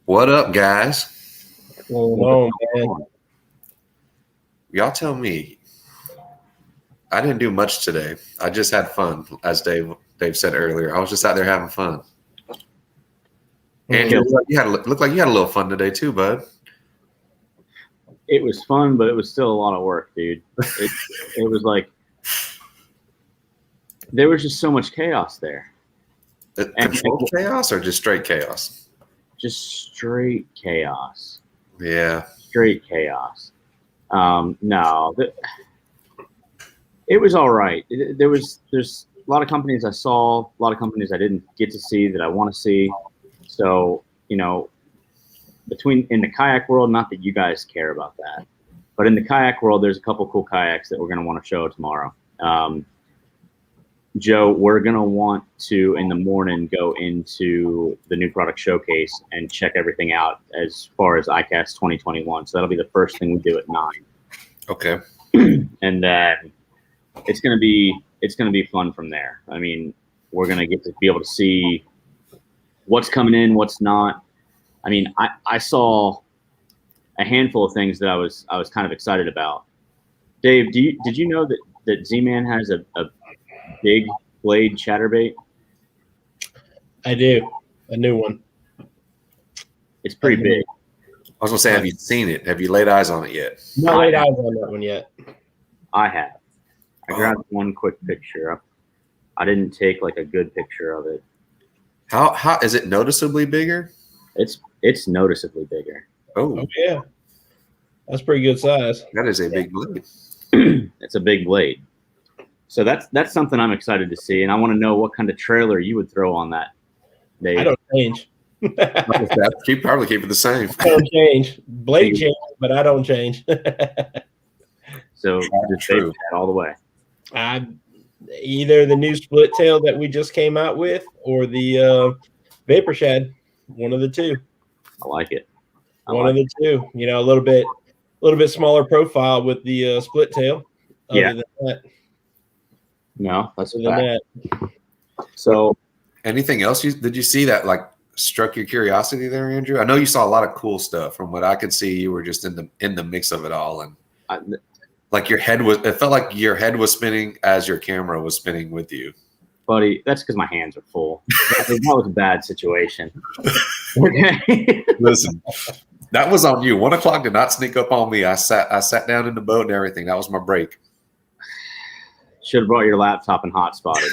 What up, guys? What's going on, man? Y'all tell me. I didn't do much today. I just had fun, as Dave said earlier. I was just out there having fun. And looked like you had a little fun today too, bud. It was fun, but it was still a lot of work, dude. It was like there was just so much chaos there. Controlled chaos or just straight chaos? Just straight chaos. Yeah. Straight chaos. No, it was all right. There's a lot of companies I saw, a lot of companies I didn't get to see that I want to see. So, in the kayak world, not that you guys care about that, but in the kayak world, there's a couple cool kayaks that we're going to want to show tomorrow. Joe, we're going to want to, in the morning, go into the new product showcase and check everything out as far as ICAST 2021. So that'll be the first thing we do at 9. Okay. And then it's going to be fun from there. I mean, we're going to get to be able to see what's coming in, what's not. I mean, I saw a handful of things that I was kind of excited about. Dave, did you know that Z-Man has a big blade chatterbait? I do. A new one. It's pretty big. I was gonna say, have you seen it? Have you laid eyes on it yet? Not laid eyes on that one yet. I have. I grabbed one quick picture. I didn't take like a good picture of it. How is it noticeably bigger? It's noticeably bigger. Oh yeah. That's pretty good size. That is a big blade. It's a big blade. So that's something I'm excited to see, and I want to know what kind of trailer you would throw on that, Dave. I don't change. Probably keep it the same. I don't change. Blade change, but I don't change. So true all the way. Either the new split tail that we just came out with, or the Vapor Shad. One of the two. I like it. One of the two. A little bit smaller profile with the split tail. Yeah. Than that. No, that's other than that. So, anything else did you see that like struck your curiosity there, Andrew? I know you saw a lot of cool stuff. From what I could see, you were just in the mix of it all, and like it felt like your head was spinning as your camera was spinning with you. Buddy, that's because my hands are full. That was a bad situation. Okay. Listen, that was on you. 1 o'clock did not sneak up on me. I sat down in the boat and everything. That was my break. Should have brought your laptop and hotspotted.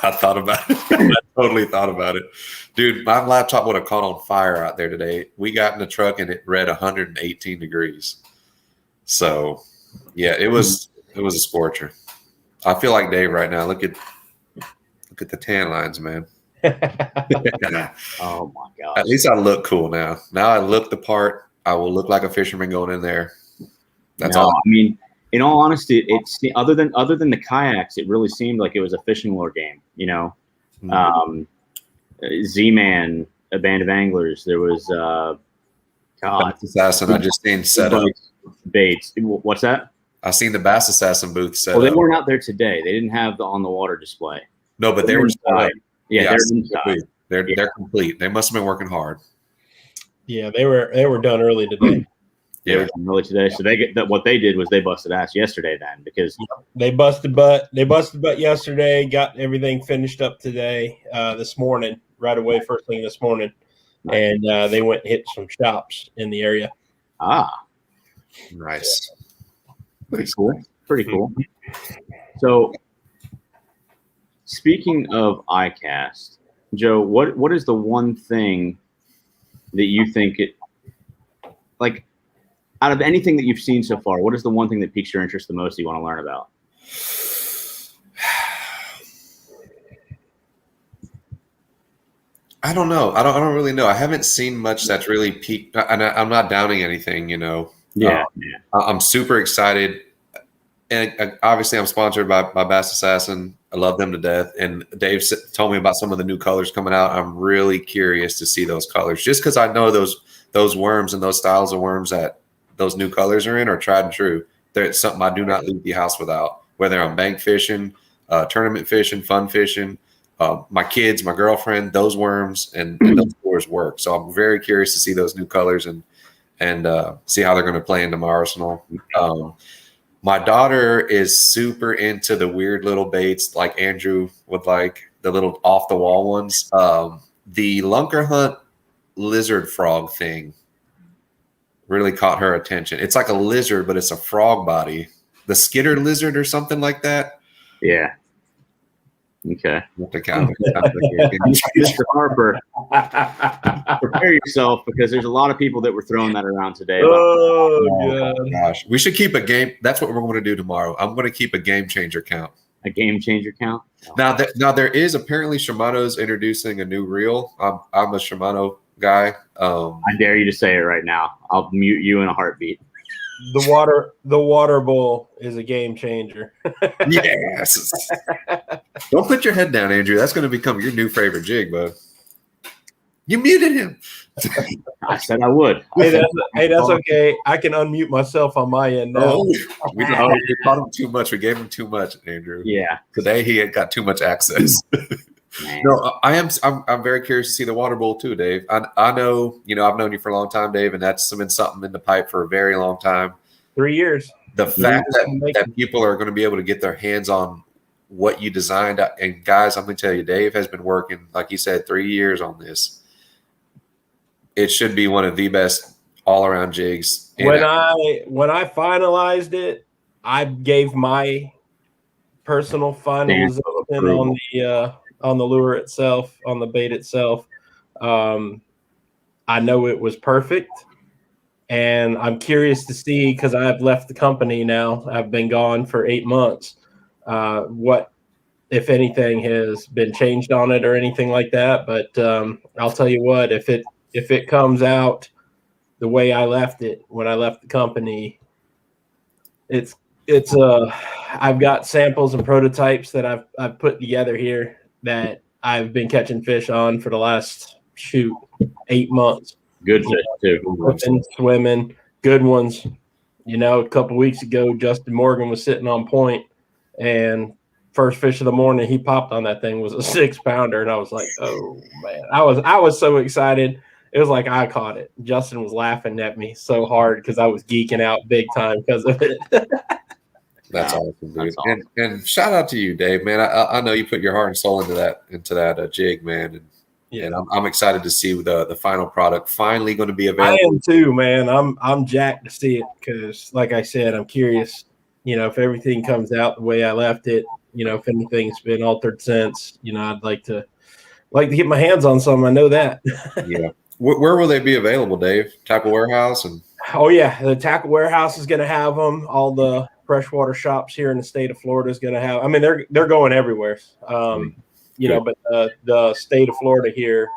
I thought about it. I totally thought about it. Dude, my laptop would have caught on fire out there today. We got in the truck and it read 118 degrees. So, yeah, it was a scorcher. I feel like Dave right now. Look at the tan lines, man. Oh, my God. At least I look cool now. Now I look the part. I will look like a fisherman going in there. That's all. I mean, in all honesty, it's other than the kayaks, it really seemed like it was a fishing lure game. Z-Man, a band of anglers. There was Bass Assassin. I just seen set up. Baits. What's that? I seen the Bass Assassin booth set up. Well, they up. weren't out there today. They didn't have the on the water display. No, but they were inside. Yeah, they're inside. They're complete. They must have been working hard. Yeah, they were done early today. Yeah, early today. So what they did was they busted ass yesterday then, because they busted butt yesterday, got everything finished up today, this morning, right away, first thing this morning. And they went and hit some shops in the area. Nice. Pretty cool. Pretty cool. So speaking of ICAST, Joe, what is the one thing that you think like out of anything that you've seen so far, what is the one thing that piques your interest the most you want to learn about? I don't know. I don't really know. I haven't seen much that's really piqued. And I'm not downing anything, Yeah. I'm super excited. And obviously I'm sponsored by Bass Assassin. I love them to death. And Dave told me about some of the new colors coming out. I'm really curious to see those colors, just because I know those worms and those styles of worms that those new colors are in are tried and true. It's something I do not leave the house without, whether I'm bank fishing, tournament fishing, fun fishing, my kids, my girlfriend, those worms and those lures work. So I'm very curious to see those new colors and see how they're going to play into my arsenal. My daughter is super into the weird little baits, like Andrew would like, the little off the wall ones. The Lunker Hunt lizard frog thing really caught her attention. It's like a lizard, but it's a frog body. The skitter lizard or something like that. Yeah. Okay. Mr. Harper, prepare yourself because there's a lot of people that were throwing that around today. Oh, gosh. We should keep a game. That's what we're going to do tomorrow. I'm going to keep a game changer count. A game changer count? Now there is apparently Shimano's introducing a new reel. I'm a Shimano guy. I dare you to say it right now. I'll mute you in a heartbeat. The water bowl is a game changer. Yes. Don't put your head down, Andrew. That's going to become your new favorite jig, bud. You muted him. I said I would. Hey, that's okay. I can unmute myself on my end now. We caught him too much. We gave him too much, Andrew. Yeah. Today he had got too much access. No, I'm very curious to see the water bowl too, Dave. I know, I've known you for a long time, Dave, and that's been something in the pipe for a very long time. 3 years. The fact that people are going to be able to get their hands on what you designed, and guys, I'm going to tell you, Dave has been working, like you said, 3 years on this. It should be one of the best all-around jigs. When I finalized it, I gave my personal final result on the lure itself, on the bait itself. I know it was perfect, and I'm curious to see, because I've left the company now. I've been gone for 8 months. What, if anything, has been changed on it or anything like that. But I'll tell you what, if it comes out the way I left it when I left the company, I've got samples and prototypes that I've put together here that I've been catching fish on for the last 8 months. Good fish too. Swimming, good ones. A couple weeks ago, Justin Morgan was sitting on point, and first fish of the morning he popped on that thing was a 6-pounder, and I was like, oh man, I was so excited. It was like I caught it. Justin was laughing at me so hard because I was geeking out big time because of it. That's awesome, dude. That's awesome. And shout out to you, Dave, man. I know you put your heart and soul into that jig, man. And I'm excited to see the final product finally going to be available. I am too, man. I'm jacked to see it because, like I said, I'm curious. If everything comes out the way I left it, if anything's been altered since, I'd like to get my hands on some. I know that. Yeah. Where will they be available, Dave? Tackle Warehouse and. Oh yeah, the Tackle Warehouse is going to have them. All the freshwater shops here in the state of Florida is going to have. I mean, they're going everywhere. But the state of Florida here,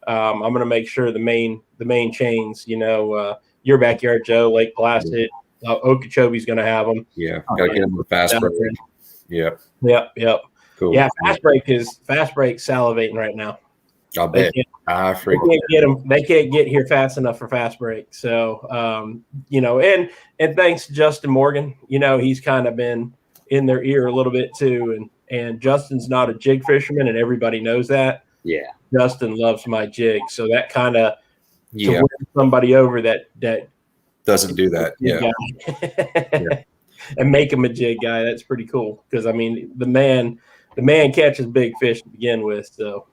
I'm going to make sure the main chains. Your Backyard Joe, Lake Placid, Okeechobee's going to have them. Yeah, got to get them the Fast Break. Yep. Cool. Yeah, Fast Break salivating right now. I'll bet. They can't get here fast enough for Fast Break. So, and thanks to Justin Morgan, he's kind of been in their ear a little bit too. And Justin's not a jig fisherman, and everybody knows that. Yeah. Justin loves my jig. So that kind of, to win somebody over that doesn't do that. Yeah. And make him a jig guy. That's pretty cool. Because the man catches big fish to begin with. So.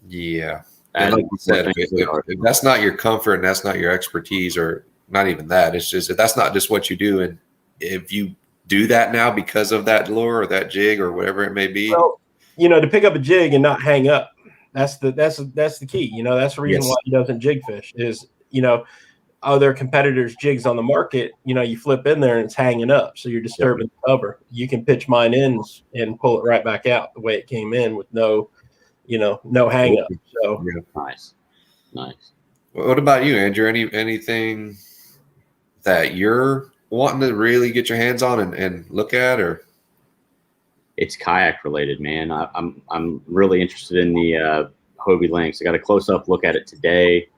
Yeah. And like you said, if that's not your comfort and that's not your expertise, or not even that, it's just, that's not just what you do. And if you do that now because of that lure or that jig or whatever it may be. Well, to pick up a jig and not hang up, that's the key. That's the reason why he doesn't jig fish is, other competitors' jigs on the market, you flip in there and it's hanging up. So you're disturbing the cover. You can pitch mine in and pull it right back out the way it came in with no hang up. So nice. What about you, Andrew? Anything that you're wanting to really get your hands on and look at, or? It's kayak related, man. I'm really interested in the Hobie Lynx. I got a close up look at it today.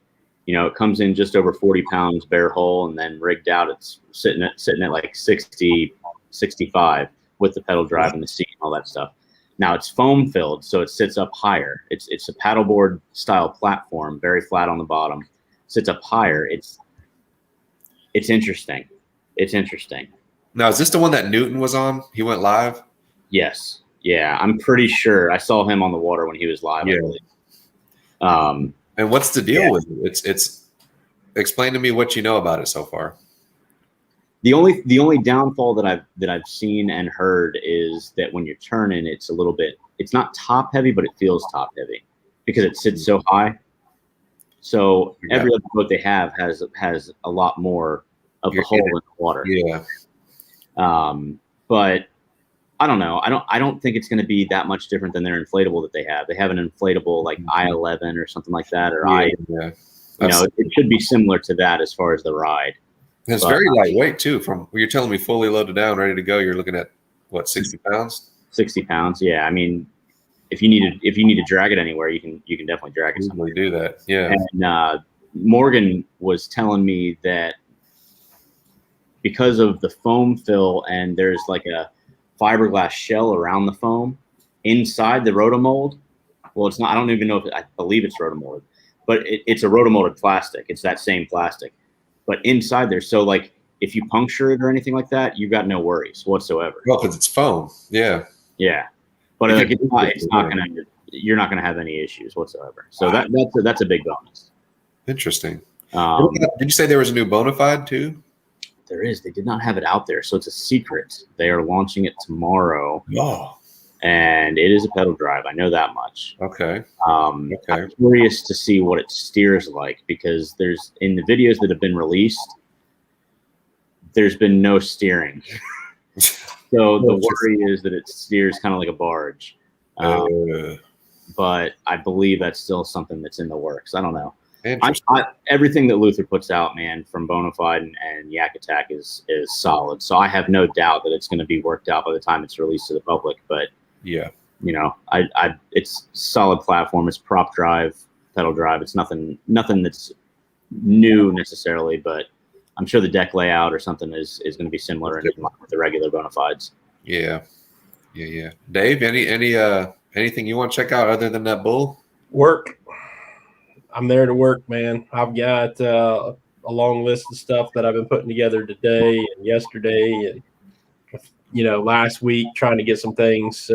It comes in just over 40 pounds bare hull, and then rigged out it's sitting at like 60, 65 with the pedal drive and the seat and all that stuff. Now it's foam filled, so it sits up higher. It's a paddleboard style platform, very flat on the bottom, sits up higher. It's interesting. It's interesting. Now, is this the one that Newton was on? He went live? Yes. Yeah, I'm pretty sure I saw him on the water when he was live. Yeah. I believe. And what's the deal with it? It's explain to me what you know about it so far. The only downfall that I've seen and heard is that when you're turning, it's not top heavy, but it feels top heavy because it sits so high. So every other boat they have has a lot more of the hole in the water. Yeah. But I don't know. I don't think it's going to be that much different than their inflatable that they have. They have an inflatable like I-11 or something like that, or it should be similar to that as far as the ride. It's very lightweight too. From you're telling me fully loaded down, ready to go. You're looking at what, 60 pounds? 60 pounds. Yeah. I mean, if you need to drag it anywhere, you can definitely drag it. Easily do that. Yeah. And Morgan was telling me that because of the foam fill and there's like a fiberglass shell around the foam inside the rotomold. Well, it's not. I don't even know I believe it's rotomolded, but it's a rotomolded plastic. It's that same plastic. But inside there, so like if you puncture it or anything like that, you've got no worries whatsoever. Well, because it's foam. Yeah. Yeah. But like it's not gonna. You're not gonna have any issues whatsoever. So that's a big bonus. Interesting. Did you say there was a new Bonafide too? There is. They did not have it out there, so it's a secret. They are launching it tomorrow. Oh. And it is a pedal drive. I know that much. Okay. I'm curious to see what it steers like because there's in the videos that have been released, there's been no steering. So the worry is that it steers kind of like a barge. But I believe that's still something that's in the works. I don't know. Everything that Luther puts out, man, from Bonafide and Yak Attack is solid. So I have no doubt that it's going to be worked out by the time it's released to the public. But yeah, it's solid platform. It's prop drive, pedal drive. It's nothing that's new necessarily, but I'm sure the deck layout or something is going to be similar in with the regular Bonafides. Yeah. Dave, anything you want to check out other than that bull? Work. I'm there to work, man. I've got a long list of stuff that I've been putting together today and yesterday and last week, trying to get some things.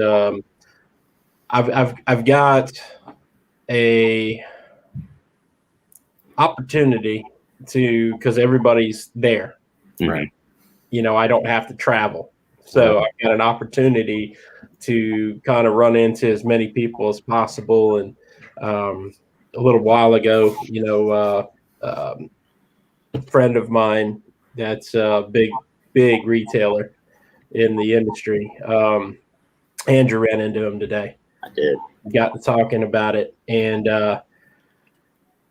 I've got a opportunity because everybody's there, right? I don't have to travel, so I've got an opportunity to kind of run into as many people as possible. And a little while ago, a friend of mine that's a big retailer in the industry, Andrew, ran into him today. I did. Got to talking about it, and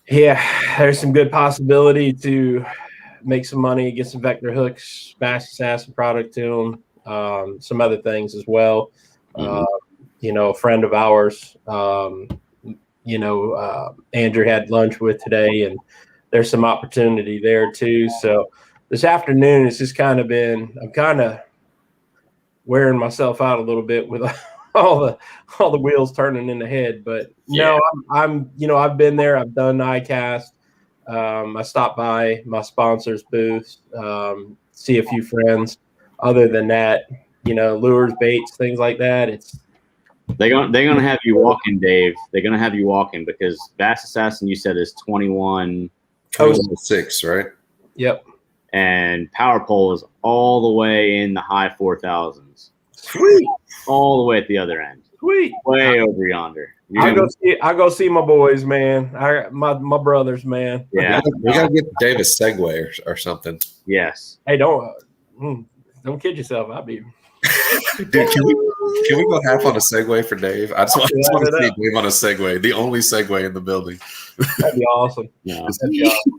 there's some good possibility to make some money, get some vector hooks, Bass Assassin product to them, some other things as well. A friend of ours, Andrew had lunch with today, and there's some opportunity there too. So this afternoon, it's just kind of I'm kind of wearing myself out a little bit with all the wheels turning in the head. But no, I've been there. I've done ICAST. I stopped by my sponsor's booth, see a few friends. Other than that, lures, baits, things like that. They're gonna have you walking, Dave. They're gonna have you walking because Bass Assassin, you said, is 2106, right? Yep. And Power Pole is all the way in the high 4,000s. Sweet. All the way at the other end. Sweet. Way over yonder. I go see my boys, man. My brothers, man. Yeah. We gotta get Dave a Segway or something. Yes. Hey, don't kid yourself. I'll be. Dude, can we go half on a Segway for Dave? I just want to see Dave on a Segway, the only Segway in the building. That'd be awesome. No. That'd be awesome.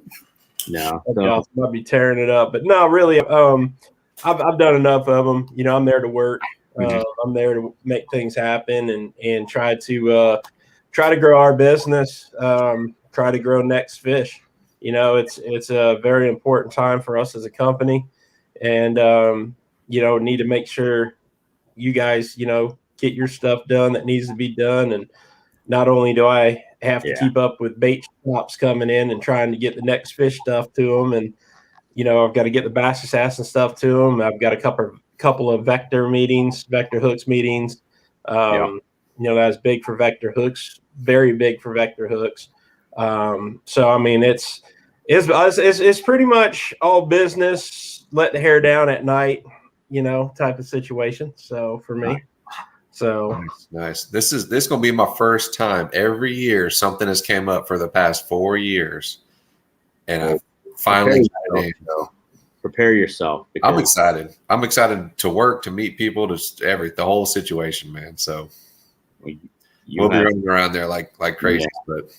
No. That'd be awesome. I'd be tearing it up. But no, really, I've done enough of them. I'm there to work. I'm there to make things happen and try to grow our business. Try to grow NextFish. It's a very important time for us as a company, and need to make sure you guys get your stuff done that needs to be done. And not only do I have to keep up with bait shops coming in and trying to get the NextFish stuff to them, and I've got to get the Bass Assassin stuff to them. I've got a couple of vector hooks meetings. That's big for vector hooks, very big for vector hooks. So I mean, it's pretty much all business, let the hair down at night, type of situation. So for me, nice. This is going to be my first time. Every year something has came up for the past 4 years, and I've finally prepare yourself. I'm excited. I'm excited to work, to meet people, the whole situation, man. So we'll be running around there like crazy, but.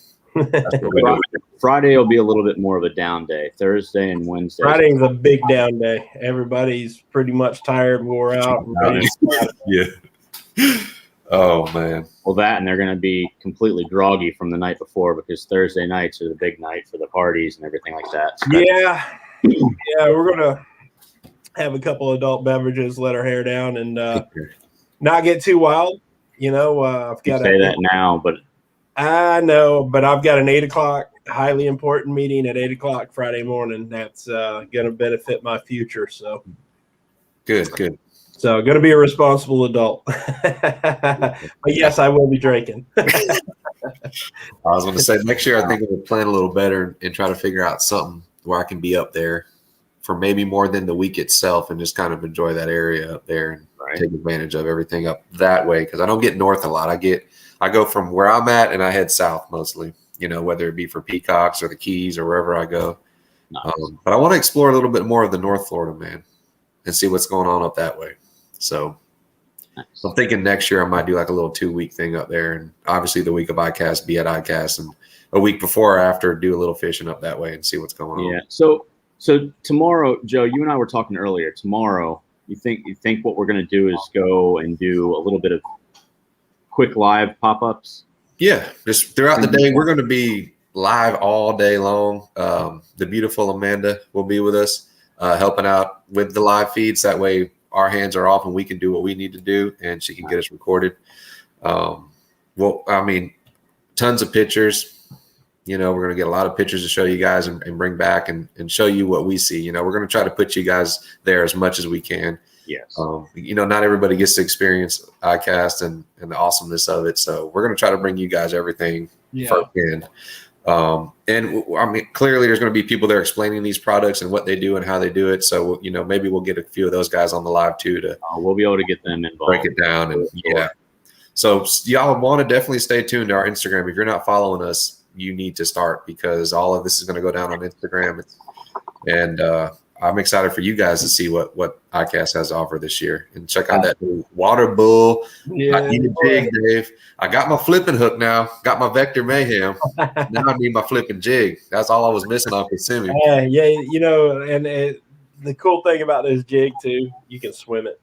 Friday will be a little bit more of a down day. Thursday and Wednesday. Friday's a big down day. Everybody's pretty much tired, wore out. Yeah. Oh man. Well, that, and they're going to be completely groggy from the night before, because Thursday nights are the big night for the parties and everything like that. So we're going to have a couple adult beverages, let our hair down, and not get too wild. I've got to say that now, but I know, but I've got an 8 o'clock highly important meeting at 8 o'clock Friday morning. That's going to benefit my future. So good. So going to be a responsible adult. But yes, I will be drinking. I was going to say, next year I think we'll plan a little better and try to figure out something where I can be up there for maybe more than the week itself, and just kind of enjoy that area up there and take advantage of everything up that way. Because I don't get north a lot. I go from where I'm at and I head south mostly, whether it be for peacocks or the Keys or wherever I go. Nice. But I want to explore a little bit more of the North Florida, man, and see what's going on up that way. So I'm thinking next year I might do like a little 2-week thing up there, and obviously the week of ICAST, be at ICAST, and a week before or after do a little fishing up that way and see what's going on. Yeah. So tomorrow, Joe, you and I were talking earlier. Tomorrow, you think what we're going to do is go and do a little bit of quick live pop-ups? Yeah, just throughout the day. We're going to be live all day long. The beautiful Amanda will be with us, helping out with the live feeds. That way our hands are off and we can do what we need to do, and she can get us recorded. Tons of pictures. We're going to get a lot of pictures to show you guys and bring back and show you what we see. We're going to try to put you guys there as much as we can. Yes. Not everybody gets to experience ICAST and the awesomeness of it. So we're going to try to bring you guys everything firsthand. Clearly there's going to be people there explaining these products and what they do and how they do it. So, maybe we'll get a few of those guys on the live too to we'll be able to get them involved. Break it down. And so y'all want to definitely stay tuned to our Instagram. If you're not following us, you need to start, because all of this is going to go down on Instagram. And I'm excited for you guys to see what ICAST has to offer this year, and check out that new water bull. Yeah, I need a jig, Dave. I got my flipping hook now. Got my Vector Mayhem. Now I need my flipping jig. That's all I was missing on Kissimmee. The cool thing about this jig too, you can swim it.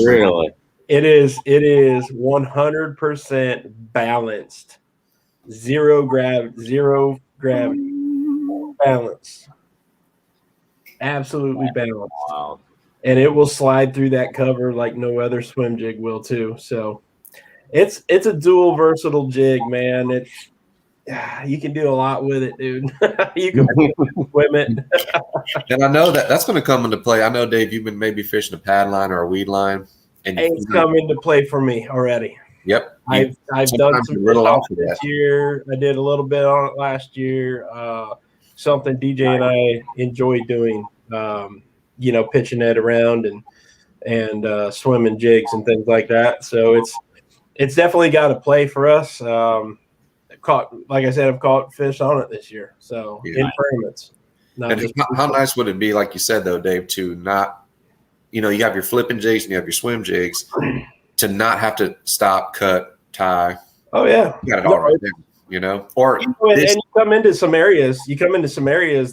Really? It is 100% balanced. Zero gravity balance. Absolutely balanced. Wow. And it will slide through that cover like no other swim jig will too. So it's a dual versatile jig, man. You can do a lot with it, dude. You can swim it. And I know that's going to come into play. I know, Dave, you've been maybe fishing a pad line or a weed line. And it's come into play for me already. Yep. I've done some this year. I did a little bit on it last year. Something DJ and I enjoy doing, pitching it around and swimming jigs and things like that. So it's definitely got a play for us. Like I said, I've caught fish on it this year. So in tournaments. How nice would it be, like you said though, Dave, to not, you have your flipping jigs and you have your swim jigs, to not have to stop, cut, tie. Oh yeah, you got it all right there. And you come into some areas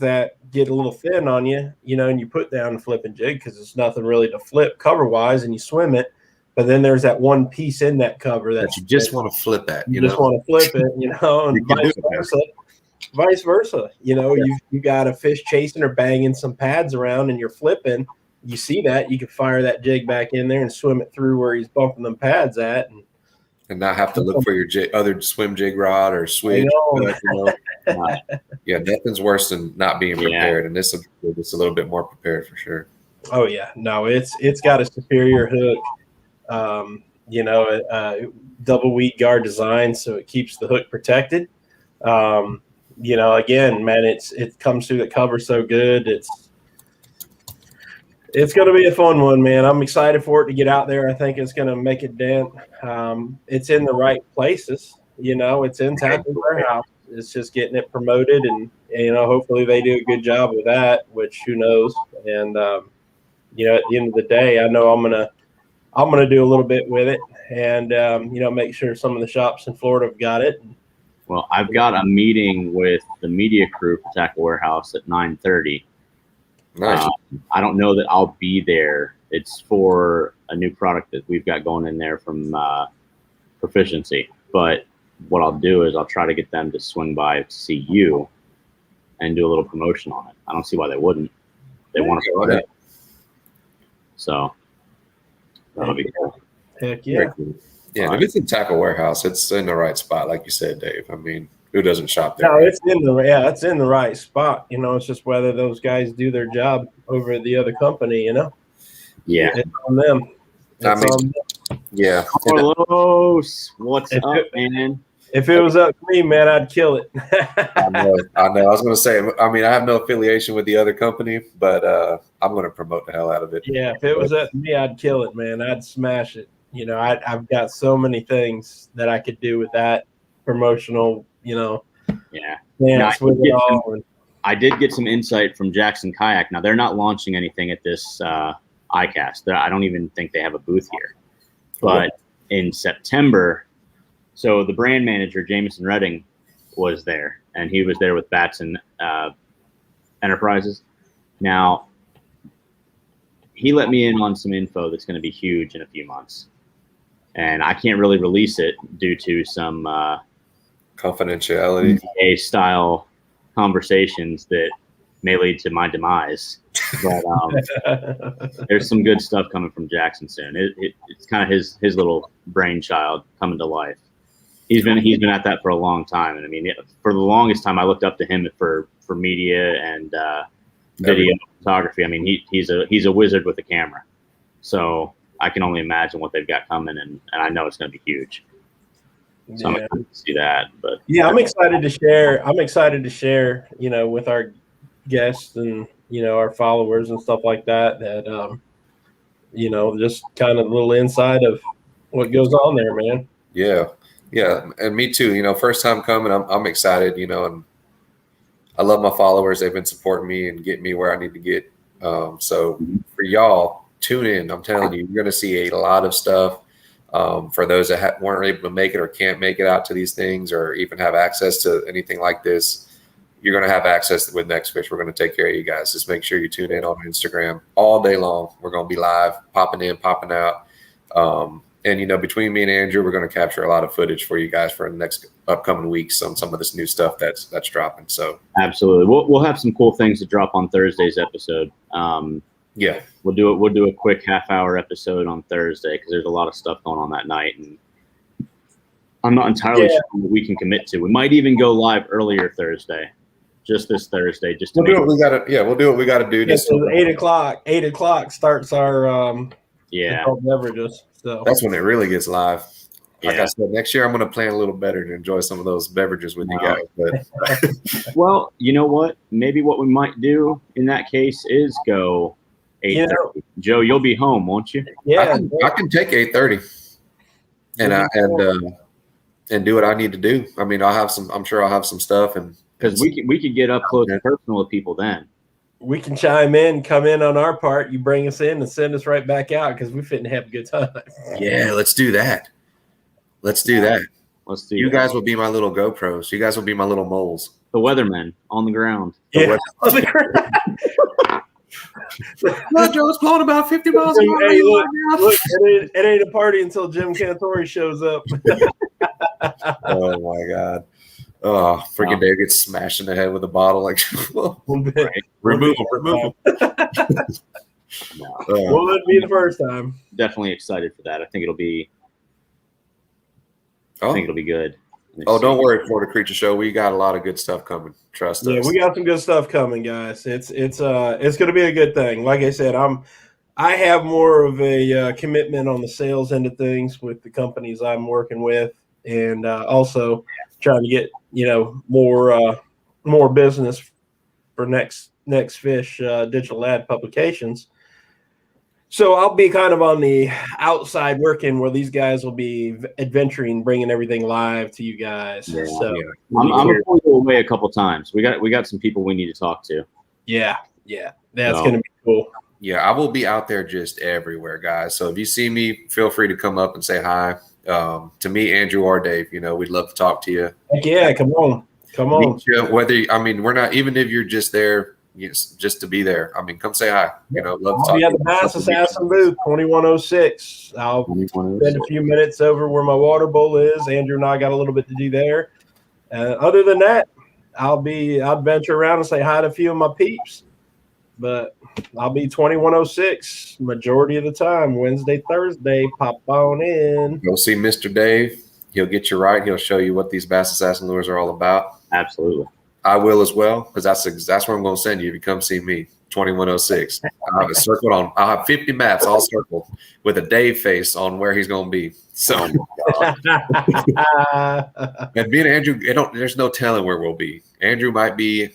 that get a little thin on you, and you put down the flipping jig because there's nothing really to flip cover wise, and you swim it. But then there's that one piece in that cover that you just want to flip at. You just want to flip it, and vice versa. You got a fish chasing or banging some pads around, and you're flipping. you see that, you can fire that jig back in there and swim it through where he's bumping them pads at, and not have to look for your other swim jig rod or switch. Yeah, nothing's worse than not being prepared, and this is just a little bit more prepared for sure. Oh yeah, no, it's got a superior hook, double weed guard design, so it keeps the hook protected. Again, man, it comes through the cover so good. It's going to be a fun one, man. I'm excited for it to get out there. I think it's going to make a dent. It's in the right places. It's in Tackle Warehouse. It's just getting it promoted, and hopefully they do a good job with that, which who knows. And at the end of the day, I know I'm gonna do a little bit with it, and make sure some of the shops in Florida have got it. Well, I've got a meeting with the media crew for Tackle Warehouse at 9:30. Nice. I don't know that I'll be there. It's for a new product that we've got going in there from Proficiency. But what I'll do is I'll try to get them to swing by to see you and do a little promotion on it. I don't see why they wouldn't. They want to promote it. So that'll be cool. Heck yeah. Yeah, and if it's in Tackle Warehouse, it's in the right spot, like you said, Dave. I mean, who doesn't shop there? No, it's in the right spot. It's just whether those guys do their job over the other company. Yeah, it's on them. Yeah. Carlos, what's up, man? If it was up to me, man, I'd kill it. I know. I was going to say, I mean, I have no affiliation with the other company, but I'm going to promote the hell out of it. Yeah, if it was up to me, I'd kill it, man. I'd smash it. I've got so many things that I could do with that promotional, Yeah. I did get some insight from Jackson Kayak. Now, they're not launching anything at this ICAST. I don't even think they have a booth here. But in September, so the brand manager, Jameson Redding, was there, and he was there with Batson Enterprises. Now, he let me in on some info that's going to be huge in a few months. And I can't really release it due to some confidentiality style conversations that may lead to my demise. But there's some good stuff coming from Jackson soon. It's kind of his little brainchild coming to life. He's been at that for a long time, and I mean, for the longest time, I looked up to him for media and video photography. I mean, he's a wizard with a camera. So I can only imagine what they've got coming, and I know it's going to be huge. So I'm excited to see that. But yeah, I'm excited to share. With our guests and our followers and stuff like that. Just kind of a little insight of what goes on there, man. Yeah, and me too. First time coming, I'm excited. And I love my followers. They've been supporting me and getting me where I need to get. So for y'all, tune in. I'm telling you, you're going to see a lot of stuff. For those that weren't able to make it or can't make it out to these things or even have access to anything like this, you're going to have access with NextFish. We're going to take care of you guys. Just make sure you tune in on Instagram all day long. We're going to be live, popping in, popping out. And, between me and Andrew, we're going to capture a lot of footage for you guys for the next upcoming weeks on some of this new stuff that's dropping. So absolutely. We'll have some cool things to drop on Thursday's episode. Yeah, we'll do a quick half-hour episode on Thursday because there's a lot of stuff going on that night, and I'm not entirely sure what we can commit to. We might even go live earlier Thursday, just this Thursday. We'll do what we got to. Yeah, we'll do what we got to do. Yeah, so 8 o'clock. 8 o'clock starts our beverages. So that's when it really gets live. Like I said, next year I'm going to plan a little better to enjoy some of those beverages with you guys. But well, you know what? Maybe what we might do in that case is go 8:30. Joe, you'll be home, won't you? Yeah, I can take 8:30, and do what I need to do. I mean, I'm sure I'll have some stuff, and because we could get up close and personal with people then. We can chime in, come in on our part. You bring us in and send us right back out because we fit and have a good time. Yeah, let's do that. You guys will be my little GoPros. You guys will be my little moles. The weathermen on the ground. On the ground. No, Joe's blowing about 50 miles an hour. Hey, look, it ain't a party until Jim Cantori shows up. Oh, my God. Oh, freaking Dave gets smashed in the head with a bottle. Like, remove him. No, Would be the first time. definitely excited for that. I think it'll be good. Don't worry, Florida Creature Show. We got a lot of good stuff coming. Trust us. Yeah, we got some good stuff coming, guys. It's going to be a good thing. Like I said, I have more of a commitment on the sales end of things with the companies I'm working with, and also trying to get more business for NextFish digital ad publications. So I'll be kind of on the outside working where these guys will be adventuring, bringing everything live to you guys. Yeah, so I'm gonna pull you away a couple times. We got some people we need to talk to. Yeah, that's going to be cool. Yeah, I will be out there just everywhere, guys. So if you see me, feel free to come up and say hi. To me, Andrew or Dave, we'd love to talk to you. Heck yeah, come on. We're not, even if you're just there, just to be there. Come say hi. Love to talk. I'll be at the Bass Assassin booth, 2106. I'll spend a few minutes over where my water bowl is. Andrew and I got a little bit to do there. Other than that, I'll venture around and say hi to a few of my peeps. But I'll be 2106 majority of the time, Wednesday, Thursday. Pop on in. Go see Mr. Dave. He'll get you right. He'll show you what these Bass Assassin lures are all about. Absolutely. I will as well, because that's where I'm going to send you if you come see me, 2106. I'll have it circled on. I'll have 50 maps all circled with a Dave face on where he's going to be. So, and being Andrew, there's no telling where we'll be. Andrew might be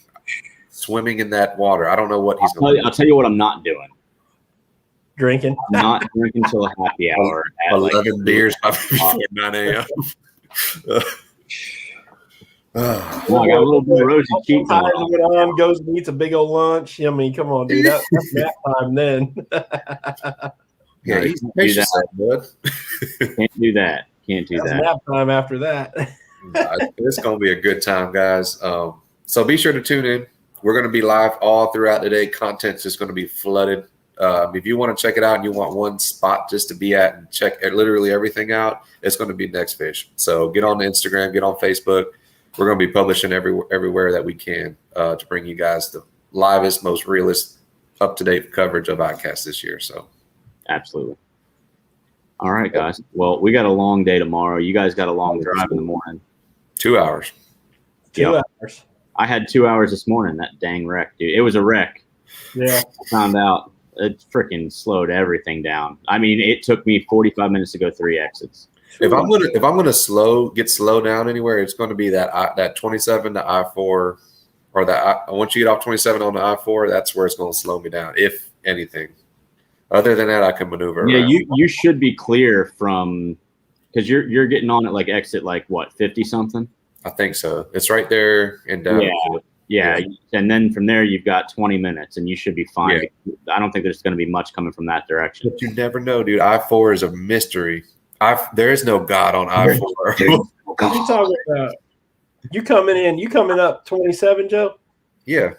swimming in that water. I don't know what he's going to do. I'll tell you what I'm not doing. Drinking. Not drinking till a happy hour. 11 beers before 9 a.m. I got a little bit of rosy cheeks on. Goes and eats a big old lunch. Come on, dude. That's nap time then. Yeah, he's bud. Can't do that. That's nap time after that. It's going to be a good time, guys. So be sure to tune in. We're going to be live all throughout the day. Content's just going to be flooded. If you want to check it out and you want one spot just to be at and check literally everything out, it's going to be NextFish. So get on Instagram, get on Facebook. We're going to be publishing everywhere that we can to bring you guys the livest, most realist, up-to-date coverage of ICAST this year. So, absolutely. All right, guys. Well, we got a long day tomorrow. You guys got a long drive in the morning. 2 hours. 2 hours. I had 2 hours this morning. That dang wreck, dude. It was a wreck. Yeah. I found out it freaking slowed everything down. It took me 45 minutes to go 3 exits. If I'm gonna get slow down anywhere, it's going to be that 27 to I-4, or once you get off 27 on the I-4, that's where it's going to slow me down, if anything. Other than that, I can maneuver. Yeah, around. you should be clear from, because you're getting on at exit 50 something. I think so. It's right there and down. Yeah, and then from there you've got 20 minutes, and you should be fine. Yeah. I don't think there's going to be much coming from that direction. But you never know, dude. I-4 is a mystery. There is no God on I-4. What you talking about? You coming up 27, Joe? Yeah.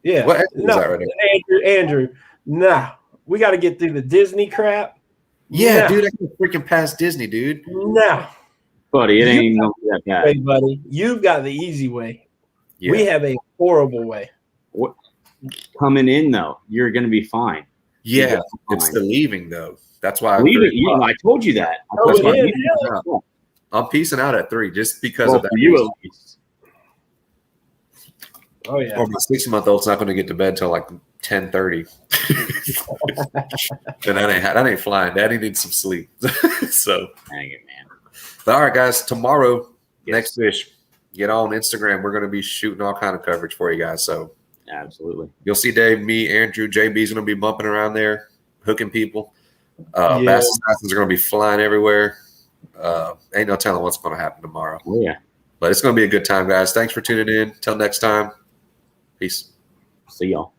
What exit is that right now? Andrew, nah. We got to get through the Disney crap. Yeah, dude, I can freaking pass Disney, dude. No. Buddy, it ain't even going to be that bad. Hey, buddy, you've got the easy way. Yeah. We have a horrible way. What? Coming in, though, you're going to be fine. Yeah, it's the leaving, though. That's why I told you that. I'm peacing out at 3 just because of that. For you at least. Oh yeah. Or my 6-month-old's not going to get to bed till 10:30. And that ain't flying. Daddy needs some sleep. So dang it, man. But all right, guys. Tomorrow, NextFish. Get on Instagram. We're going to be shooting all kind of coverage for you guys. So absolutely, you'll see Dave, me, Andrew, JB's going to be bumping around there, hooking people. Bass Assassins are going to be flying everywhere. Ain't no telling what's going to happen tomorrow. Oh, yeah. But it's going to be a good time, guys. Thanks for tuning in. Till next time. Peace. See y'all.